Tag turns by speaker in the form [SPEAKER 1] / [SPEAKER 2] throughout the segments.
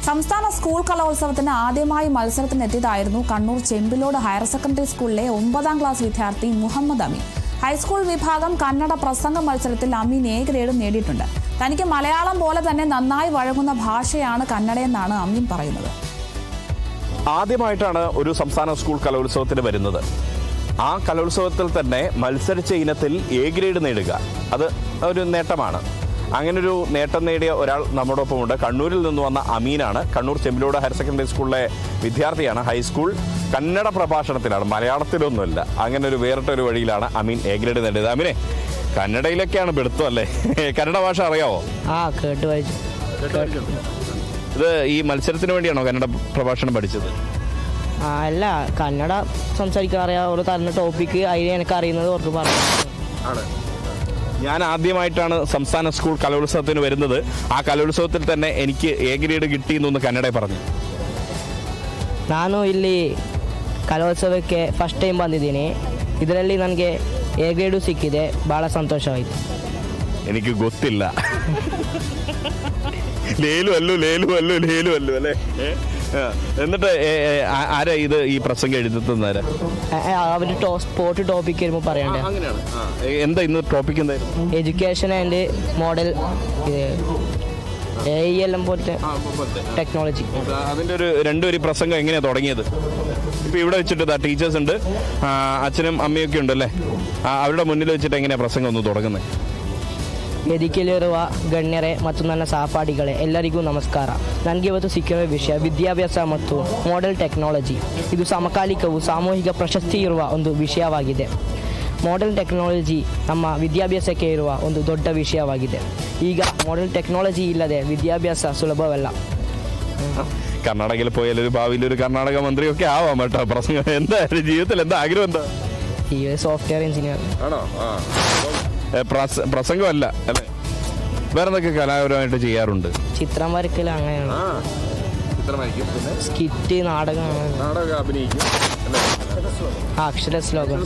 [SPEAKER 1] സംസ്ഥാന സ്കൂൾ കലോത്സവത്തിന് ആദ്യമായി മത്സരത്തിനെത്തിയതായിരുന്നു കണ്ണൂർ ചെമ്പിലോട് ഹയർ സെക്കൻഡറി സ്കൂളിലെ 9ാം ക്ലാസ് വിദ്യാർത്ഥി മുഹമ്മദ് അമീൻ. ഹൈസ്കൂൾ വിഭാഗം കന്നഡ പ്രസംഗ മത്സരത്തിൽ അമീൻ എ ഗ്രേഡ് നേടിയിട്ടുണ്ട്. തനിക്ക് മലയാളം പോലെ തന്നെ നന്നായി വഴങ്ങുന്ന ഭാഷയാണ് കന്നഡയെന്നാണ് അമീൻ പറയുന്നത്.
[SPEAKER 2] ആദ്യമായിട്ടാണ് ഒരു സംസ്ഥാന സ്കൂൾ കലോത്സവത്തിന് വരുന്നത്. ആ കലോത്സവത്തിൽ തന്നെ മത്സരിച്ച ഇനത്തിൽ എ ഗ്രേഡ് നേടുക അത് ഒരു നേട്ടമാണ്. അങ്ങനൊരു നേട്ടം നേടിയ ഒരാൾ നമ്മോടൊപ്പമുണ്ട്. കണ്ണൂരിൽ നിന്ന് വന്ന അമീനാണ്. കണ്ണൂർ ചെമ്പിലോട് ഹയർ സെക്കൻഡറി സ്കൂളിലെ വിദ്യാർത്ഥിയാണ്. ഹൈസ്കൂൾ കന്നഡ പ്രഭാഷണത്തിലാണ്, മലയാളത്തിലൊന്നുമില്ല. അങ്ങനെ ഒരു വേറിട്ടൊരു വഴിയിലാണ് അമീൻ എ ഗ്രേഡ് നേടിയത്. അമീനെ, കന്നഡയിലൊക്കെയാണ് പിടുത്തം അല്ലേ? കന്നഡ ഭാഷ അറിയാവോ?
[SPEAKER 3] കേട്ട് വായിച്ചു.
[SPEAKER 2] ഇത് ഈ മത്സരത്തിന് വേണ്ടിയാണോ കന്നഡ പ്രഭാഷണം പഠിച്ചത്?
[SPEAKER 3] അല്ല, കന്നഡ സംസാരിക്കാൻ അറിയാം. ഒരു തരുന്ന ടോപ്പിക്ക് അതിന് എനിക്ക് അറിയുന്നത് ഓർക്ക് പറഞ്ഞു.
[SPEAKER 2] ഞാൻ ആദ്യമായിട്ടാണ് സംസ്ഥാന സ്കൂൾ കലോത്സവത്തിന് വരുന്നത്. ആ കലോത്സവത്തിൽ തന്നെ എനിക്ക് എ ഗ്രേഡ് കിട്ടിയെന്നൊന്ന് കന്നഡ പറഞ്ഞു.
[SPEAKER 3] ನಾನು ಇಲ್ಲಿ ಕಲೋತ್ಸವಕ್ಕೆ ಫಸ್ಟ್ ಟೈಮ್ ಬಂದಿದ್ದೀನಿ. ಇದರಲ್ಲಿ ನನಗೆ ಎ ಗ್ರೇಡು ಸಿಕ್ಕಿದೆ. ಭಾಳ ಸಂತೋಷವಾಯಿತು.
[SPEAKER 2] എനിക്ക് ಗೊತ್ತಿಲ್ಲ. ലേലു അല്ലു അല്ലേ? എന്നിട്ട് ആരാ ഇത് ഈ പ്രസംഗം എഴുതുന്നതാരാ?
[SPEAKER 3] അവർ സ്പോർട്ട് ടോപ്പിക്ക് വരുമ്പോൾ പറയണ്ടേ.
[SPEAKER 2] അങ്ങനെയാണ്. എന്താ ഇന്ന് ടോപ്പിക് എന്തായിരുന്നു?
[SPEAKER 3] എഡ്യൂക്കേഷൻ ആൻഡ് മോഡൽ എല്ലാം പോലത്തെ ടെക്നോളജി.
[SPEAKER 2] അതിൻ്റെ ഒരു രണ്ടുപേരും പ്രസംഗം എങ്ങനെയാണ് തുടങ്ങിയത്? ഇപ്പം ഇവിടെ വെച്ചിട്ട് ടീച്ചേഴ്സ് ഉണ്ട്, അച്ഛനും അമ്മയൊക്കെ ഉണ്ടല്ലേ, അവരുടെ മുന്നിൽ വെച്ചിട്ട് എങ്ങനെയാണ് പ്രസംഗം ഒന്ന് തുടങ്ങുന്നത്?
[SPEAKER 3] ವೇದಿಕೆಯಲ್ಲಿರುವ ಗಣ್ಯರೇ ಮತ್ತು ನನ್ನ ಸಹಪಾಠಿಗಳೇ, ಎಲ್ಲರಿಗೂ ನಮಸ್ಕಾರ. ನನಗೆ ಇವತ್ತು ಸಿಕ್ಕಿರುವ ವಿಷಯ ವಿದ್ಯಾಭ್ಯಾಸ ಮತ್ತು ಮಾಡೆಲ್ ಟೆಕ್ನಾಲಜಿ. ಇದು ಸಮಕಾಲಿಕವು ಸಾಮೂಹಿಕ ಪ್ರಶಸ್ತಿ ಇರುವ ಒಂದು ವಿಷಯವಾಗಿದೆ. ಮಾಡೆಲ್ ಟೆಕ್ನಾಲಜಿ ನಮ್ಮ ವಿದ್ಯಾಭ್ಯಾಸಕ್ಕೆ ಇರುವ ಒಂದು ದೊಡ್ಡ ವಿಷಯವಾಗಿದೆ. ಈಗ ಮಾಡೆಲ್ ಟೆಕ್ನಾಲಜಿ ಇಲ್ಲದೆ ವಿദ്യാഭ്യാസ സുലഭമല്ല.
[SPEAKER 2] കർണാടകയിൽ പോയാൽ ഒരു ഭാവിയിൽ ഒരു കർണാടക മന്ത്രിയൊക്കെ ആവാം കേട്ടോ. പ്രസംഗം എന്താ ജീവിതത്തിൽ എന്താ ആഗ്രഹം? എന്താ?
[SPEAKER 3] ഈ സോഫ്റ്റ്വെയർ എഞ്ചിനീയർ
[SPEAKER 2] ആണോ? പ്രസംഗമല്ല അല്ലേ? വേറെ എന്തൊക്കെ കലാപരമായിട്ട് ചെയ്യാറുണ്ട്?
[SPEAKER 3] ചിത്രം വരക്കൽ, അങ്ങനെയാണ്. സ്കിറ്റ്, നാടകം
[SPEAKER 2] അഭിനയിക്കും.
[SPEAKER 3] അക്ഷര ശ്ലോകം.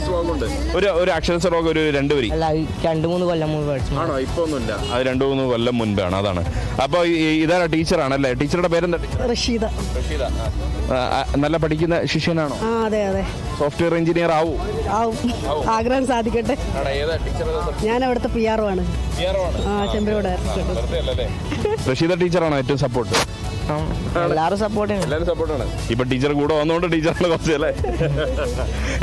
[SPEAKER 2] ഒരു അക്ഷര ശ്ലോകം ഒരു 2 വരി.
[SPEAKER 3] അല്ല, 2-3 കൊല്ലം മുമ്പ് പഠിച്ചു.
[SPEAKER 2] ആണോ? ഇപ്പൊ ഒന്നുമില്ല, അത് 2-3 കൊല്ലം മുൻപാണ്. അതാണ്. അപ്പൊ ഇതാണ് ടീച്ചറാണല്ലേ? ടീച്ചറുടെ പേരെന്താ?
[SPEAKER 4] റഷീദ.
[SPEAKER 2] നല്ല പഠിക്കുന്ന ശിഷ്യനാണോ?
[SPEAKER 4] അതെ അതെ.
[SPEAKER 2] സോഫ്റ്റ്വെയർ എഞ്ചിനീയർ ആവും.
[SPEAKER 4] ആഗ്രഹം സാധിക്കട്ടെ. ഞാൻ അവിടുത്തെ PR ആണ്. ചെമ്പിലോട്.
[SPEAKER 2] റഷീദ ടീച്ചറാണോ ഏറ്റവും സപ്പോർട്ട്?
[SPEAKER 3] എല്ലാവരും സപ്പോർട്ടാണ്.
[SPEAKER 2] ഇപ്പൊ ടീച്ചർ കൂടെ വന്നോണ്ട് ടീച്ചറിന്റെ കുറച്ച് അല്ലേ?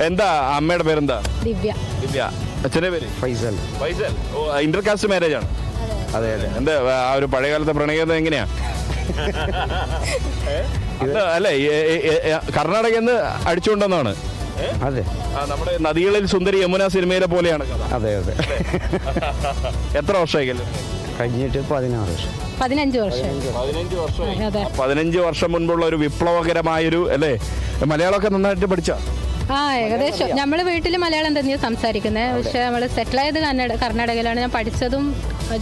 [SPEAKER 2] എന്താ അമ്മയുടെ പേരെന്താ?
[SPEAKER 4] ദിവ്യ.
[SPEAKER 2] അച്ഛന്റെ പേര്
[SPEAKER 3] ഫൈസൽ.
[SPEAKER 2] ഇന്റർകാസ്റ്റ് മാരേജ് ആണ്?
[SPEAKER 3] അതെ.
[SPEAKER 2] എന്താ ആ ഒരു പഴയകാലത്തെ പ്രണയം എങ്ങനെയാ? അല്ലേ, കർണാടകയിൽ നിന്ന് അടിച്ചുകൊണ്ടെന്നാണ്.
[SPEAKER 3] അതെ,
[SPEAKER 2] നമ്മുടെ നദികളിൽ സുന്ദരി യമുന സിനിമയിലെ പോലെയാണ്.
[SPEAKER 3] അതെ.
[SPEAKER 2] എത്ര വർഷമായി?
[SPEAKER 3] കഴിഞ്ഞിട്ട്
[SPEAKER 4] 15 വർഷം.
[SPEAKER 2] 15 വർഷം മുൻപുള്ള ഒരു വിപ്ലവകരമായൊരു അല്ലേ? മലയാളമൊക്കെ നന്നായിട്ട് പഠിച്ച?
[SPEAKER 4] ഏകദേശം. നമ്മള് വീട്ടിൽ മലയാളം തന്നെയാണ് സംസാരിക്കുന്നത്. പക്ഷെ നമ്മള് സെറ്റിലായത് കർണാടകയിലാണ്. ഞാൻ പഠിച്ചതും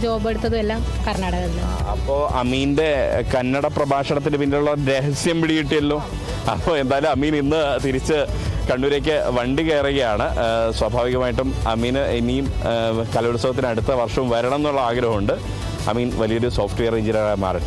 [SPEAKER 4] ജോബ് എടുത്തതും എല്ലാം കർണാടകയിലാണ്.
[SPEAKER 2] അപ്പോൾ അമീന്റെ കന്നഡ പ്രഭാഷണത്തിന് പിന്നിലുള്ള രഹസ്യം പിടികിട്ടിയല്ലോ. അപ്പോൾ എന്തായാലും അമീൻ ഇന്ന് തിരിച്ച് കണ്ണൂരേക്ക് വണ്ടി കയറുകയാണ്. സ്വാഭാവികമായിട്ടും അമീന് ഇനിയും കലോത്സവത്തിന് അടുത്ത വർഷവും വരണം എന്നുള്ള ആഗ്രഹമുണ്ട്. അമീൻ വലിയൊരു സോഫ്റ്റ്വെയർ എഞ്ചിനീയറായി മാറട്ടെ.